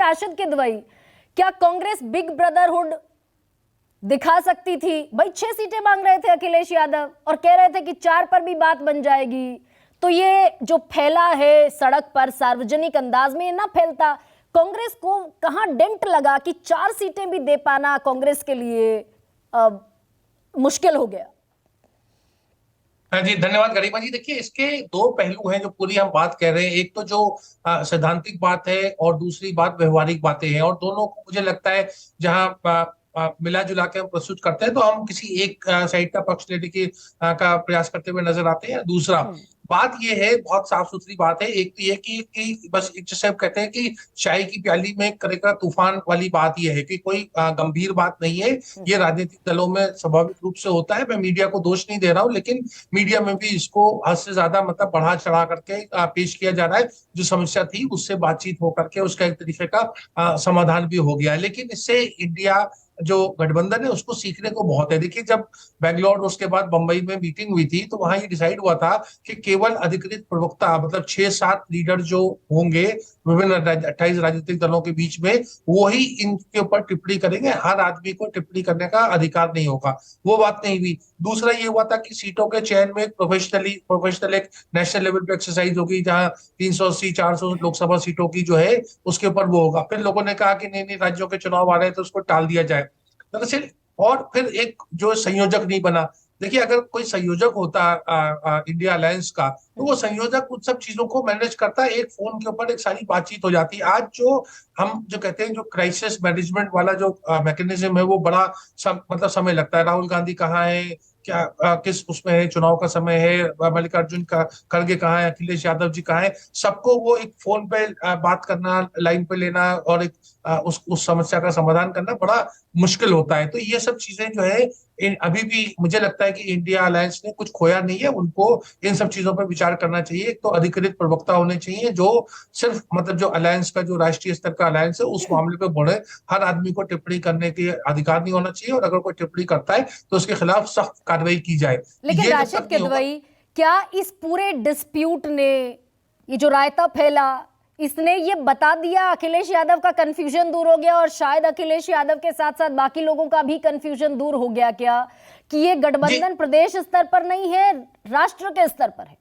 राशिद किदवई, क्या Congress big brotherhood दिखा सकती थी? भाई 6 सीटें मांग रहे थे अखिलेश यादव और कह रहे थे कि 4 पर भी बात बन जाएगी। तो ये जो फैला है सड़क पर सार्वजनिक अंदाज में, ये ना फैलता, कांग्रेस को कहां डेंट लगा कि 4 सीटें भी दे पाना कांग्रेस के लिए मुश्किल हो गया। हाँ जी, धन्यवाद गरिमा जी। देखिए, इसके दो पहलू हैं जो पूरी हम बात कह रहे हैं। एक तो जो सैद्धांतिक बात है और दूसरी बात व्यवहारिक बातें हैं, और दोनों को मुझे लगता है जहां मिला जुला के हम प्रस्तुत करते हैं तो हम किसी एक साइड का पक्ष लेने की का प्रयास करते हुए नजर आते हैं। दूसरा बात ये है, बहुत साफ सुथरी बात है। एक तो ये कि बस एक जैसे हम कहते हैं कि चाय की प्याली में करेगा तूफान वाली बात ये है कि कोई गंभीर बात नहीं है। ये राजनीतिक दलों में स्वाभाविक रूप से होता है। मैं मीडिया को दोष नहीं दे रहा हूँ, लेकिन मीडिया में भी इसको हद से ज्यादा मतलब बढ़ा चढ़ा करके पेश किया जा रहा है। जो समस्या थी उससे बातचीत होकर के उसका एक तरीके का समाधान भी हो गया है। लेकिन इससे इंडिया जो गठबंधन है उसको सीखने को बहुत है। देखिए, जब बेंगलोर और उसके बाद बंबई में मीटिंग हुई थी तो वहां ये डिसाइड हुआ था कि केवल अधिकृत प्रवक्ता मतलब 6-7 लीडर जो होंगे विभिन्न 28 राजनीतिक दलों के बीच में, वो ही इनके ऊपर टिप्पणी करेंगे। हर आदमी को टिप्पणी करने का अधिकार नहीं होगा। वो बात नहीं हुई। दूसरा ये हुआ था कि सीटों के चयन में प्रोफेशनल एक नेशनल लेवल पे एक्सरसाइज होगी, जहां 380 400 लोकसभा सीटों की जो है उसके ऊपर वो होगा। फिर लोगों ने कहा कि नहीं नहीं, राज्यों के चुनाव आ रहे हैं तो उसको टाल दिया जाए। दरअसल और फिर एक जो संयोजक नहीं बना। देखिए, अगर कोई संयोजक होता इंडिया अलायंस का, तो वो संयोजक उन सब चीजों को मैनेज करता है। एक फोन के ऊपर एक सारी बातचीत हो जाती है। आज जो हम जो कहते हैं जो क्राइसिस मैनेजमेंट वाला जो मैकेनिज्म है वो बड़ा मतलब समय लगता है। राहुल गांधी कहाँ है, क्या किस उसमें है, चुनाव का समय है, मल्लिकार्जुन का खड़गे कहाँ है, अखिलेश यादव जी कहाँ है, सबको वो एक फोन पे बात करना, लाइन पे लेना और एक उस समस्या का समाधान करना बड़ा मुश्किल होता है। तो ये सब चीजें जो है अभी भी मुझे लगता है कि इंडिया अलायंस ने कुछ खोया नहीं है। उनको इन सब चीजों पर विचार करना चाहिए। एक तो अधिकृत प्रवक्ता होने चाहिए जो सिर्फ मतलब जो अलायंस का जो राष्ट्रीय स्तर का अलायंस है उस मामले पे बोले। हर आदमी को टिप्पणी करने के अधिकार नहीं होना चाहिए, और अगर कोई टिप्पणी करता है तो उसके खिलाफ सख्त कार्रवाई की जाए। लेकिन ये जब राशिद तक नहीं होगा, किदवई, क्या इस पूरे डिस्प्यूट ने, ये जो रायता फैला, इसने ये बता दिया, अखिलेश यादव का कंफ्यूजन दूर हो गया और शायद अखिलेश यादव के साथ साथ बाकी लोगों का भी कंफ्यूजन दूर हो गया क्या, कि ये गठबंधन प्रदेश स्तर पर नहीं है, राष्ट्र के स्तर पर है?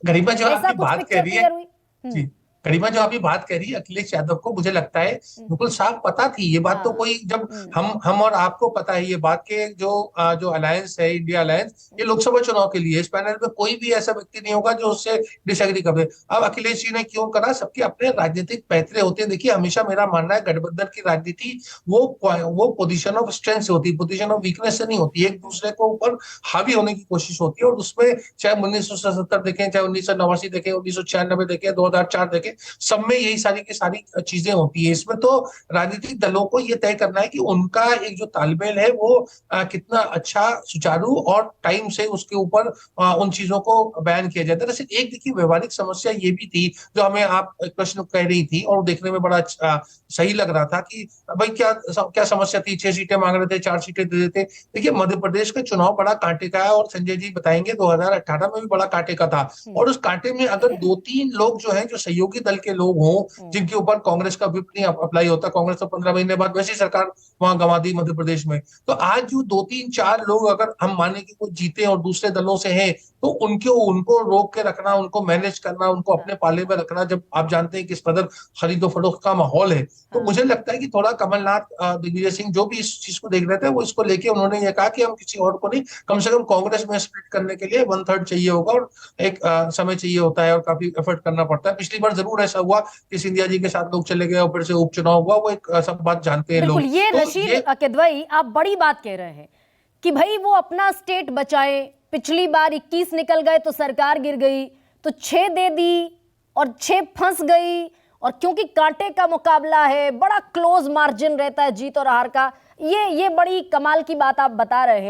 गरिमा जो ऐसा आपकी कुछ बात कह पिक्चर रही है, क्लियर हुई? जी, गरिमा जो आपकी बात कह रही है अखिलेश यादव को, मुझे लगता है बिल्कुल साफ पता थी ये बात। तो हाँ। कोई जब हम और आपको पता है ये बात के जो अलायंस है, इंडिया अलायंस, ये लोकसभा चुनाव के लिए, इस पैनल में कोई भी ऐसा व्यक्ति नहीं होगा जो उससे डिसएग्री करे। अब अखिलेश जी ने क्यों करा, सबके अपने राजनीतिक पैतरे होते हैं। देखिए, हमेशा मेरा मानना है गठबंधन की राजनीति वो पोजीशन ऑफ स्ट्रेंथ से होती है, पोजीशन ऑफ वीकनेस से नहीं होती। एक दूसरे को ऊपर हावी होने की कोशिश होती है, और उसमें चाहे 1977 देखें, चाहे 1989 देखें, 1996 देखें, 2004 देखें, सब में यही सारी की सारी चीजें होती है। इसमें तो राजनीतिक दलों को ये तय करना है कि उनका एक जो तालमेल है वो कितना अच्छा, सुचारू और टाइम से उसके ऊपर उन चीजों को बयान किया जाता है। दरअसल एक देखिए व्यवहारिक समस्या ये भी थी जो हमें आप एक प्रश्न कह रही थी, और देखने में बड़ा सही लग रहा था कि भाई क्या क्या समस्या थी। 6 सीटें मांग रहे थे, 4 सीटें दे देते। देखिए, मध्य प्रदेश का चुनाव बड़ा कांटे का है, और संजय जी बताएंगे 2018 में भी बड़ा कांटे का था। और उस कांटे में अगर 2-3 लोग जो हैं, जो सहयोगी दल के लोग हों, जिनके ऊपर कांग्रेस का व्हिप नहीं अप्लाई होता, कांग्रेस तो 15 महीने बाद वैसी सरकार वहां गंवा दी मध्य प्रदेश में, तो आज जो 2-3-4 लोग अगर हम माने कि कोई जीते और दूसरे दलों से हैं, तो उनको रोक के रखना, उनको मैनेज करना, उनको अपने पाले में रखना, जब आप जानते हैं किस कदर खरीदो फरोख्त का माहौल है, तो मुझे लगता है कि थोड़ा कमलनाथ, दिग्विजय सिंह जो भी इस चीज को देख रहे थे, वो इसको लेके उन्होंने ये कहा कि हम किसी और को नहीं, कम से कम कांग्रेस में स्प्लिट करने के लिए 1/3 चाहिए होगा, और एक समय चाहिए होता है और काफी एफर्ट करना पड़ता है। पिछली बार जरूर ऐसा हुआ कि सिंधिया जी के साथ लोग चले गए और फिर से उपचुनाव हुआ, वो एक सब बात जानते हैं बिल्कुल। लोग। ये तो रशीद किदवई, आप बड़ी बात कह रहे हैं कि भाई वो अपना स्टेट बचाए। पिछली बार 21 निकल गए तो सरकार गिर गई, तो 6 दे दी और 6 फंस गई, और क्योंकि कांटे का मुकाबला है, बड़ा क्लोज मार्जिन रहता है जीत और हार का। ये बड़ी कमाल की बात आप बता रहे हैं।